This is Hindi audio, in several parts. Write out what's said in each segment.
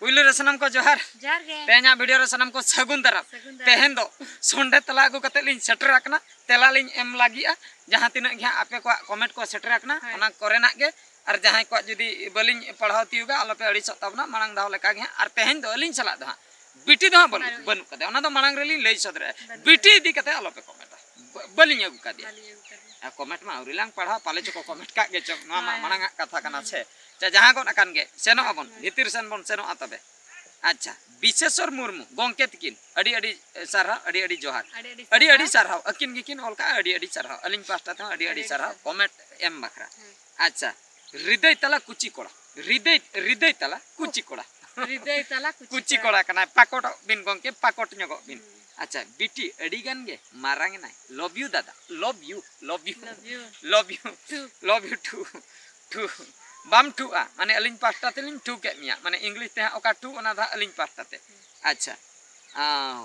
पुइलु रे सनम को जोहार तेना वीडियो रे सनम को सगुन दरा तेहेन दो सोंडे तला अगु कते लिन सेटर आकना तेला लिन एम लागिया जहां तिना घा आपे को कमेंट को सेटर आकना ओना करेना गे और जहां को जदी बलिन पढ़ाव तियुगा अलपे अड़ी सताबना मांग दाव लेका गे और तेहेन दो लिन चला दो बिटी दो बनु कते ओना दो मांग रे लिन लई सदरे बिटी दी कते अलपे कमेंट बलिन अगु का दिया कमेंट मा उरिलांग पढ़ा पाले चको कमेंट का गे चक मा मांग कथा कना छे जहां को अकान गे सेनो अबन भितिर सेन बन सेनो आतबे अच्छा विशेषर मुर्मू गोंके तकिन अड़ी अड़ी सारा अड़ी जोहार अड़ी सारा अकिन गिकिन ओलका अड़ी सारा अलिंग पास्ता था अड़ी सारा कमेंट एम बखरा अच्छा हृदय तला कुची कोड़ा हृदय तला कुची कोड़ा कना पाकोट बिन गोंके पाकोट न्योगो बिन अच्छा बिटी अड़ी गन गे मारांग नाय लव यू दादा लव यू टू बाम टुआ माने अलिंग पास्ता तेलिंग टू के मिया माने इंग्लिश ते ओका टू ओना दा अलिंग पास्ता ते अच्छा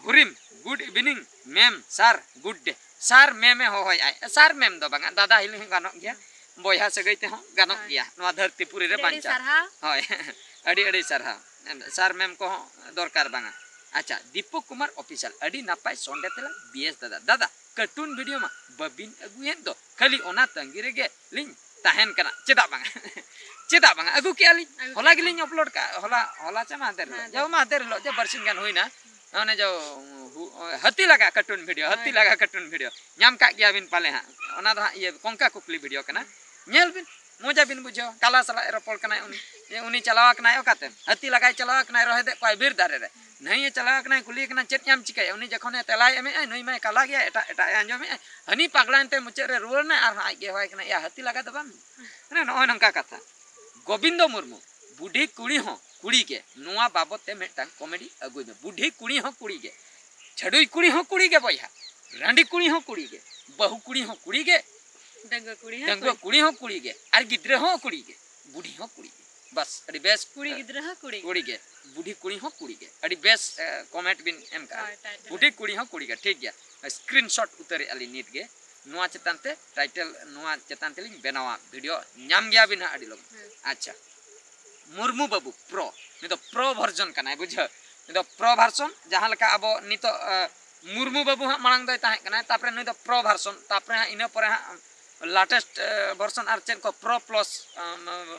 हुरिम good evening ma'am sir good day sir ma'am हो होय आय सर मैम दो बांगा दादा हिलिंग गानो गया बोया सगै ते हो गानो गया नवा धरतीपुरी रे बांचा होय अड़ी सरहा सर मैम को दरकार बांगा अच्छा दीपक कुमार ऑफिशियल अड़ी नापाय सोंडे तेला बीएस दादा कार्टून वीडियो मा बबिन अगुयेन दो खाली ओना तंगी रे गे लिंग ताहेन कना चेदा बांगा अगु के आली होला गिलिंग अपलोड का होला चे माहदेर लो जे बरसिन गान होइना ओने जो हती लगा कार्टून वीडियो नाम का गया बिन पाले हा ओना दा ये कोंका कुकली वीडियो कना नेल बिन मोजा बिन बुझो काला सला एरोपोल कना उनी चलावा कना ओकाते हती लगाय चलावा कना रहे दे कोई बीर दारे रे नहीं चलावा कना कुली कना चेत नाम चिकाय उनी जखने तेलाय एमे नई मै काला गया एटा आंजोमे हनी पागलानते मुचे रे रुवर ना आर हाय गे होय कना या हती लगा दबाम ने नय नंका कथा गोविंद मुर्मू बुढ़ी कुड़ी हो कुड़ी के नुआ बाबत ते मेटा कॉमेडी अगुई में बुढ़ी कुड़ी हो कुड़ी के छडुई कुड़ी हो कुड़ी के बया रांडी कुड़ी हो कुड़ी के बहु कुड़ी हो कुड़ी के डंगो कुड़ी हो कुड़ी के आर गिद्रे हो कुड़ी के बुढ़ी हो कुड़ी के बस अड़ी बेस कुड़ी गिद्रे हो कुड़ी के बुढ़ी कुड़ी हो कुड़ी के अड़ी बेस कमेंट बिन एम का बुढ़ी कुड़ी हो कुड़ी के ठीक गया स्क्रीनशॉट उतरे अली नीट गे नुआ चेतानते टाइटल नुआ चेतानते लिंग बेनावा वीडियो नाम गया बिना अड़ी लोग अच्छा मुर्मू बाबू प्रो नि तो प्रो वर्जन कना बुझा नि तो प्रो वर्जन जहां लका अब नि तो मुर्मू बाबू हा मांग दय ताहे कना तापरे नि तो प्रो वर्जन तापरे इने परे लेटेस्ट वर्जन आर चेन को प्रो प्लस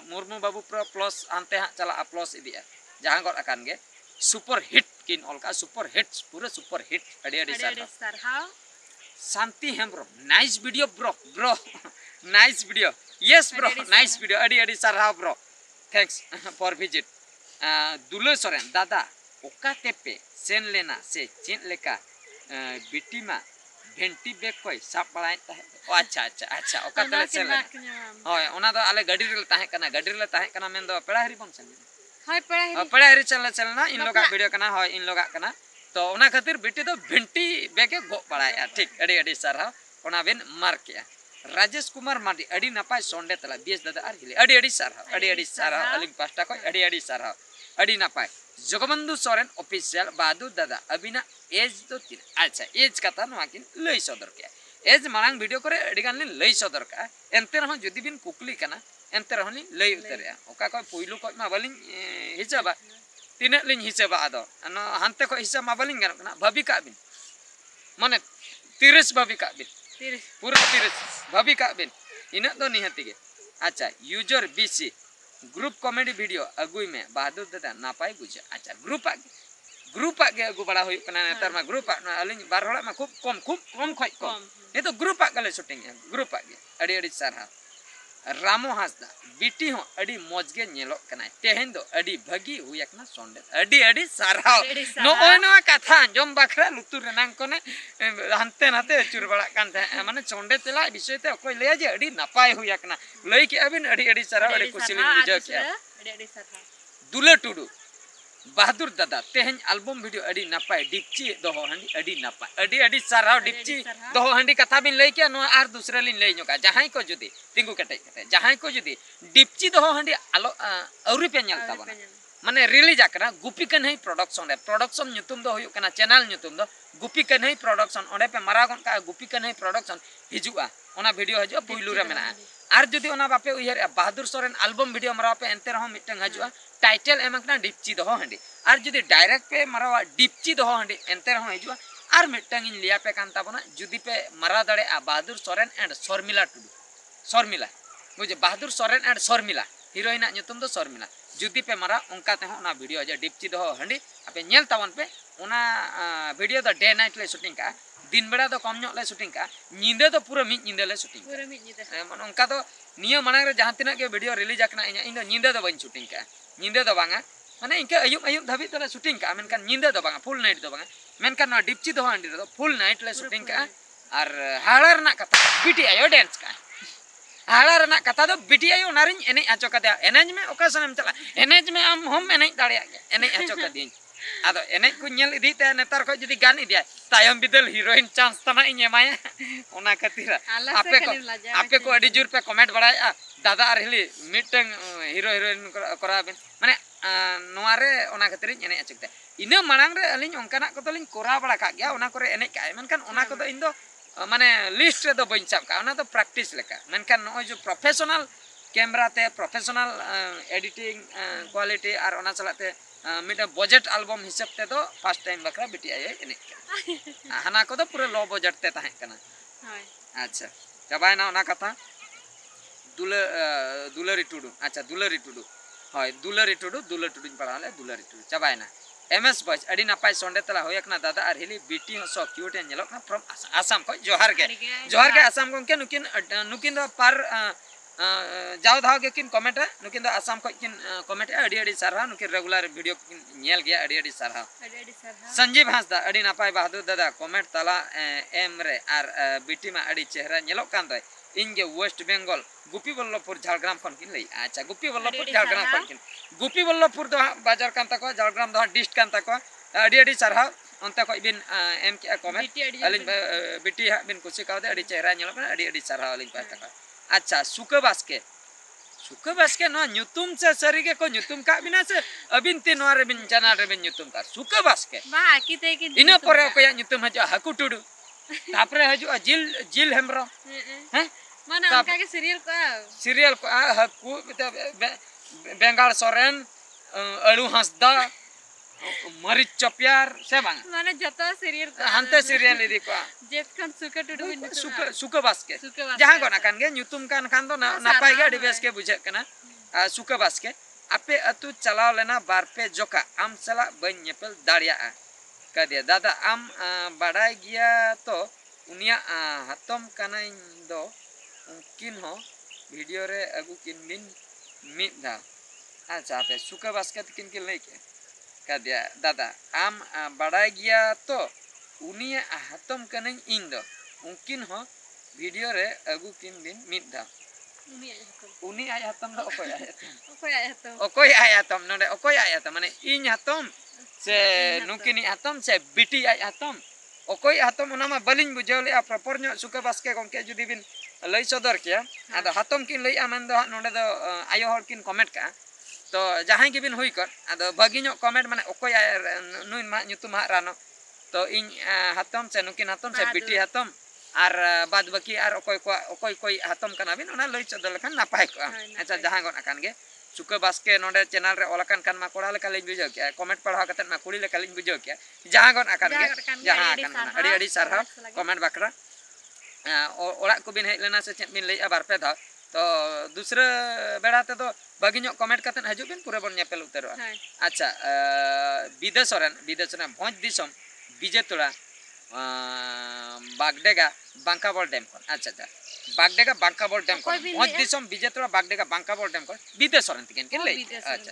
मुर्मू बाबू प्रो प्लस आनते हा चला प्लस इदिया जहां गड अकान गे सुपर हिट किन ऑलका सुपर हिट पूरा सुपर हिट अड़ी सारहाव Shanti Hembrom nice video bro nice video yes bro nice video अड़ी सारहाव bro thanks for visit Dulo Soren दादा ओका तेपे सेन लेना से चेन लेका बिटी मा भेंटी बेक कोई साप पड़ाय ताहे अच्छा ओका तले सेन लेना होय ओना दो आले गाड़ी रे ताहे कना मेन दो पेड़ा हरी बन सन होय पेड़ा हरी चलना इन लोगा वीडियो कना होय इन लोगा कना तो ओना खातिर बिटी दो भेंटी बेके गो पड़ाय ठीक अड़ी सारा ओना बिन मार के राजेश कुमार मांडी अड़ी नपाय सोंडे तला बीएस दादा आर हिले अड़ी सारा अलिंग पास्ता को अड़ी सारा अड़ी नपाय जगबंधु सोरेन ऑफिशियल बहादुर दादा अबिना एज तो तीन अच्छा एज कथा नवा किन लई सदर के एज मांग वीडियो करे अड़ी गान लिन लई सदर का एनते रह जदी बिन कुकली कना एनते रह लिन लई उतरे ओका को पुइलु को मा बलिन हिसाबा तीन लिन हिसाबा आदो अन हानते को हिसाब मा बलिन गन कना भाभी का बिन माने 30 भाभी का बिन पूरा 30 भाभी का बिन इन दो निहति गे अच्छा user BC group comedy video अगुई में बहादुर दादा नापाय बुझे अच्छा ग्रुप के अगु बड़ा होय कना नेतर मा ग्रुप अलिंग बार होड़ा मा खूब कम खय कम ये तो ग्रुप गले शूटिंग है ग्रुप के अड़ी सारा रामो हासदा बिटी हो अड़ी मौजगे नेलो कना तेहेन दो अड़ी भगी हुयकना सोंडे अड़ी सारा नो ओनो कथा जम बखरा लुतुर रनांग कोने हनते नाते चुर बड़ा कान माने सोंडे तेला विषय ते कोई ले जे अड़ी नपाय हुयकना लई के अबिन अड़ी सारा अड़ी कुसिलिन बुझा के अड़ी सारा दुले टुडू बहादुर दादा तेहन एल्बम वीडियो अड़ी नपाय डिपची दोहो हंडी अड़ी नपाय अड़ी सारा डिपची दोहो हंडी कथा बिन लई के नो आर दूसरा लिन लई नोका जहां को जुदी तिंगु कटे जहां को जुदी डिपची दोहो हंडी आलो औरी पे नेल ताबना माने रिलीज आकना गुपी कन्हई प्रोडक्शन ᱧᱩᱛᱩᱢ दो हुयु कना चैनल ᱧᱩᱛᱩᱢ दो गुपी कन्हई प्रोडक्शन ओंडे पे मारागन का गुपी कन्हई प्रोडक्शन हिजुआ ओना वीडियो हजो पुइलु रे मेना आर जुदी ओना बापे उयहर बहादुर सोरेन एल्बम वीडियो मराव पे एंते रहो मिटंग हजुआ टाइटल एमकना डिपची दो हंडी आर जुदी डायरेक्ट पे मरावा डिपची दो हंडी एंते रहो हजुआ आर मिटंग इन लिया पे कान ताबोना जुदी पे मरा दड़े बहादुर सोरेन एंड शर्मिला टुडू शर्मिला बुझे Bahadur Soren and Sharmila heroine nyutum do Sharmila जुदी पे मरा उनका ते ना वीडियो जे डिपची दो हंडी आपे नेल तावन पे ओना वीडियो द डे नाइट ले शूटिंग का दिन बेड़ा तो कम ले शूटिंग का नींदे तो पूरा मिट नींदे ले शूटिंग पूरा मिट नींदे मन उनका तो निया मानग रे जहां तिना के वीडियो रिलीज आकना इन नींदे दो बन शूटिंग का नींदे दो बांगा माने इनके अयुब अयुब धाबी तो शूटिंग का मेनकान नींदे दो बांगा फुल नाइट दो बांगा मेनकान ना डिपची दो हंडी दो फुल नाइट ले शूटिंग का और हाड़र ना कथा बीटी आयो डांस का हाड़ा रना कथा दो बिटी आयो नारिन एने आचो कदया एनेज में ओकेशन में चला एनेज में आम हम एने दाड़िया एने आचो कदिन आदो एने को नेल इदी ते नेतार को जदी गान इदिया तायम बिदल हीरोइन चांस तना इन एमाया ओना खातिर आपे को अडी जोर पे कमेंट बड़ाया दादा आर हिली मिटंग हीरो हीरोइन करा बिन माने नोआ रे ओना खातिर एने आचो ते इना मांग रे अलिन ओंकाना को तलिन कोरा बड़ा का गया ओना करे एने का मेनकान ओना को दो इन दो माने लिस्ट रे दो बइन साब का ओना तो प्रैक्टिस लेका मेनकान नो जो प्रोफेशनल कैमरा ते प्रोफेशनल एडिटिंग क्वालिटी और ओना चलाते मिटा बजट एल्बम हिसाब ते तो फर्स्ट टाइम बकरा बिटी आए एने हाना को तो पूरे लो बजट ते ताहे कना अच्छा चाबाय ना ओना कथा दुलरी टुडू अच्छा दुलरी टुडू होय दुलरी टुडू पढ़ाले दुलरी टुडू चाबाय ना एमएस बॉयज अडी नापाय संडे तला होयकना दादा आर हिली बीटी हो सो क्यूट एन जेलोकना फ्रॉम आसाम को जोहार के आसाम को नुकिन दो पार जाव धाव के किन कमेंट नुकिन दो आसाम को किन कमेंट अडी अडी सारहा नुकिन रेगुलर वीडियो किन नेल गया अडी अडी सारहा संजीव हांसदा अडी नापाय बहादुर दादा कमेंट तला एम रे आर बीटी मा अडी चेहरा नेलोक कान दय इनगे वेस्ट बंगाल गुपी वल्लभपुर झारग्राम खन किन लई अच्छा गुपी वल्लभपुर झारग्राम खन किन गुपी वल्लभपुर दो बाजार कान तको झारग्राम दो डिस्ट कान तको अडी अडी सारहा onta ko bin em ki comment alin biti ha bin kusi kau de adi chehra nyelok na adi sarha alin pata ka acha suka baske no nyutum se sarige ko nyutum ka bina se abin tin ware bin channel re bin nyutum ka suka baske ba kite ki ina pore ko ya nyutum haja haku tudu tapre haju jil hemro he mana onka ke serial ko haku bengal soren alu hasda मरीच चपियार से बांग माने जतो सीरियल हंते सीरियल इदी को जेत खन सुका टुडू सुका बास्के जहां गोना कान गे न्यूतुम कान खान दो नापाय गे डिबेस के बुझे कना सुका बास्के आपे अतु चलाव लेना बार पे जोका आम सला बन नेपल दाड़िया कदे दादा आम बड़ाय गिया तो उनिया हतम कना दो उनकिन हो वीडियो रे अगु किन बिन मिद दा अच्छा आपे सुका बास्के किन के लेके कदिया दादा आम बड़ाय गिया तो उनिया हातम कनई इन दो उनकिन हो वीडियो रे अगु किन दिन मिद दा उनी आय हातम दो ओकोय आय हातम नोडे ओकोय आय हातम माने इन हातम से नुकिनी हातम से बिटी आय हातम ओकोय हातम ओना मा बलिन बुझावले प्रॉपर नो सुका बास्के गंके जुदी बिन लई सदर किया आदो हातम किन लई आमन दो नोडे दो आयो हर किन कमेंट का तो जहां के बिन हुई कर आदो भागी नो कमेंट माने ओकोय नुइन मा nyutum हा रानो तो इन हातम से नुकिन हातम से बिटी हातम आर बाद बाकी आर ओकोय हातम कना बिन ओना लई चदल खान नापाय को अच्छा जहां गन अकान गे सुका बास्के नोडे चैनल रे ओलकान कान मा कोड़ा लेका लिन बुझो के कमेंट पढ़ा कतन मा कुड़ी लेका लिन बुझो के जहां गन अकान गे जहां अकान अड़ी अड़ी सारहा कमेंट बाकरा ओड़ा को बिन हेज लेना से चेत बिन लई बार पे धा तो दूसरा बेड़ा ते तो बागी नो कमेंट कतन हजू बिन पूरा बन नेपेल उतरो अच्छा विदेशरन भोज दिसम विजेतुड़ा बागडेगा बांकाबल डैम को अच्छा अच्छा बागडेगा बांकाबल डैम को भोज दिसम विजेतुड़ा बागडेगा बांकाबल डैम को विदेशरन तिकेन के ले अच्छा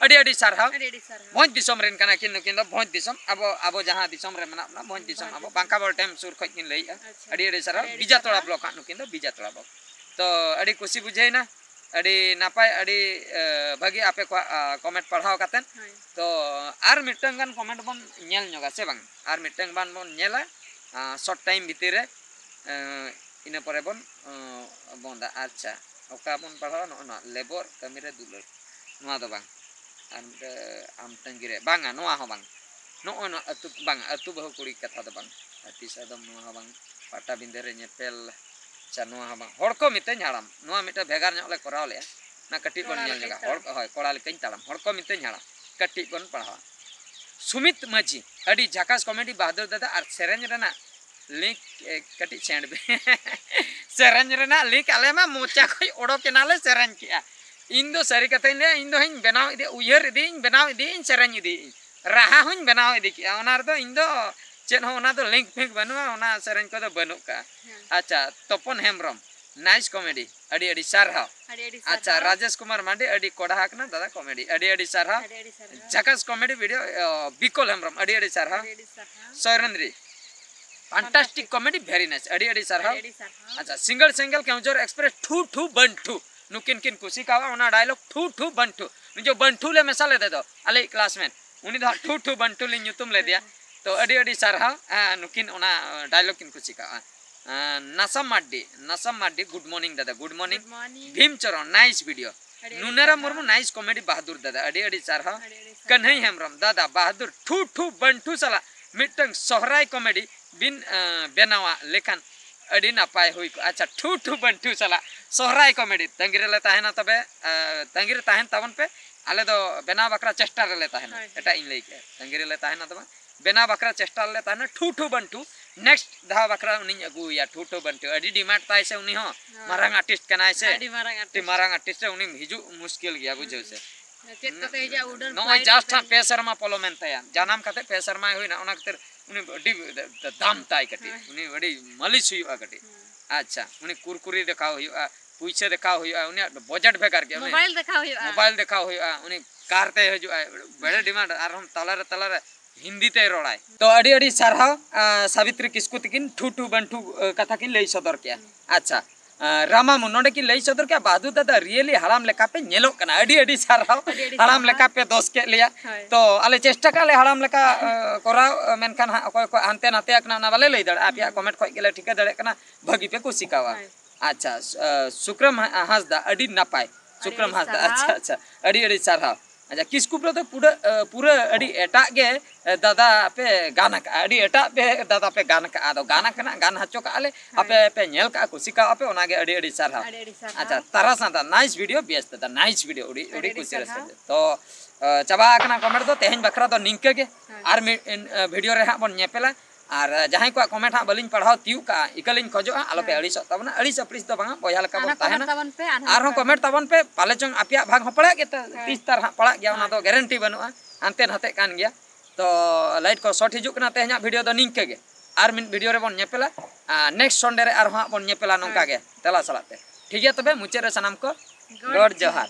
अड़ी अड़ी सारहा भोज दिसम रेन कना किन किन भोज दिसम अब जहां दिसम रे मना अपना भोज दिसम अब बांकाबल डैम सुर खय किन लई अड़ी अड़ी सारहा विजेतुड़ा ब्लॉक नु किन विजेतुड़ा ब्लॉक तो अड़ी खुशी बुझे ना अड़ी नापाय अड़ी भागी आपे को कमेंट पढ़ाव कतन तो आर मिटंग गान कमेंट बन नेल नगा से बांग आर मिटंग बान बन नेला शॉर्ट टाइम भीतर रे इना परे बन बोंदा अच्छा ओका बन पढ़ाव न लेबर कमी रे दुलर नोआ दो बांग आम तंगी रे बांगा नोआ हो बांग नो अतु बांग अतु बहु कुड़ी कथा दो बांग अति सदम नोआ हो बांग पाटा बिंदे रे नेपेल अच्छा नुआ बा हड़ को मितेñ हाड़ाम नुआ मिटे भेगार ᱧᱚᱜ ले कराव ले ना कटी बन नेल जगह हड़ होय कोड़ा लेकኝ ताड़ाम हड़ को मितेñ हाड़ाम कटी बन पढ़ावा सुमित माझी अडी झाकास कॉमेडी बहादुर दादा और सेरेंज रेना लिंक कटी सेंड बे सेरेंज रेना लिंक आले मा मोचा खय ओडो केनाले सेरेंज किया इन दो सारी कथा ने इन दो हिन बनाव इदे उयहर इदे इन बनाव इदे इन सेरेंज इदे राहा हुन बनाव इदे किया ओनार दो इन दो चेन हो ओना दो लिंक फेक बनुआ ओना सेरेंज को दो बनु का अच्छा तपन हेमब्रम नाइस कॉमेडी अडी अडी सारहा अच्छा राजेश कुमार मांडे अडी कोड़ा हाकना दादा कॉमेडी अडी अडी सारहा झकास कॉमेडी वीडियो बिकोल हेमब्रम अडी अडी सारहा सोयरंद्री फैंटास्टिक कॉमेडी वेरी नाइस अडी अडी सारहा अच्छा सिंगल सिंगल केउजर एक्सप्रेस ठू ठू बंठू नुकिन किन कुसी कावा ओना डायलॉग ठू ठू बंठू जो बंठू ले मसाले दे दो अले क्लासमेट उनी दो ठू ठू बंठू ले ᱧᱩᱛᱩᱢ ले दिया तो अडी अडी सारहा नुकिन ओना डायलॉग किन कुसी कावा नसम माड्डी गुड मॉर्निंग दादा good morning Bhim Charan nice video नुनेरा मुर्मू नाइस कॉमेडी बहादुर दादा अडी अडी सारहा कन्हई हेमब्रम दादा बहादुर ठू ठू बंठू साला मिटंग सोहराय कॉमेडी बिन बेनावा लेखन अडी नापाय हुई अच्छा ठू ठू बंठू साला सोहराय कॉमेडी तंगिरे ले ताहेना तबे तंगिरे ताहेन तबन पे आले दो बेना बकरा चेष्टा रे ले ताहेना एटा इन लई के तंगिरे ले ताहेना तबा बेना बकरा चेष्टा ले ताहेना ठू ठू बंठू नेक्स्ट धा बकरा उनी अगु या ठू ठू बंठू अडी डिमांड ताय से उनी हो मारांग आर्टिस्ट कनाय से अडी मारांग आर्टिस्ट से उनी हिजु मुश्किल गया बुझो से चेक कते हिजा उडन नो जस्ट पे शर्मा पोलो मेनताया जानम कते पे शर्मा होइना ओना कते उनी अडी दाम ताय कटी उनी अडी मालिश हुआ कटी अच्छा उनी कुरकुरी देखाव हुआ पुइसे देखाव हुआ उनी बजट भेकार के मोबाइल देखाव हुआ उनी कारते हजु बड़े डिमांड आर हम तलारे हिंदी ते रोड़ाय तो अडी अडी सारहाव सावित्री किस्कु तकिन ठू ठू बंठू कथा किन लई सदर के अच्छा रामा मुनोडे की लई सदर के बहादुर दादा रियली हराम लेका पे नेलो कना अडी अडी सारहाव हराम लेका पे दोष के लिया तो आले चेष्टा काले हराम लेका कोराव मेनखान अकोय को आनते नाते akna ना वाले लई दड़ आपिया कमेंट खोय गेले ठीक दड़े कना भगी पे को सिकावा अच्छा सुक्रम हासदा अडी नापाय सुक्रम हासदा अच्छा अच्छा अडी अडी सारहाव अच्छा किसकु तो पूरा पूरा अडी एटा के दादा पे गाना का अडी एटा पे दादा पे गाना का आदो गाना कना गाना हचो का आले आपे पे नेल का कुसी का आपे ओनागे अडी अडी सारहा अच्छा तारा सादा नाइस वीडियो बेस्ट दादा नाइस वीडियो उडी उडी कुसी रस तो चाबा कना कमेंट दो तेहन बखरा दो निंके के आर वीडियो रे हा बन नेपेला और जहां को कमेंट हा बलिन पढ़ाव तिउ का इकलिन खजो आलो पे अड़ी तबना अड़ी सप्रिस तो बांगा बोया लका बन ताहेना आर हो कमेंट तबन पे पाले चंग आपिया भाग हो पड़ा के 30 तार हा पड़ा गया ओना तो गारंटी बनुआ अंते हते कान गया तो लाइट को शॉट हिजुक ना तेहना वीडियो दो निंके के आर मिन वीडियो रे बन नेपेला नेक्स्ट संडे रे आर हा बन नेपेला नंका के तेला सलाते ठीक है तबे मुचे रे सनाम को गॉड जोहार।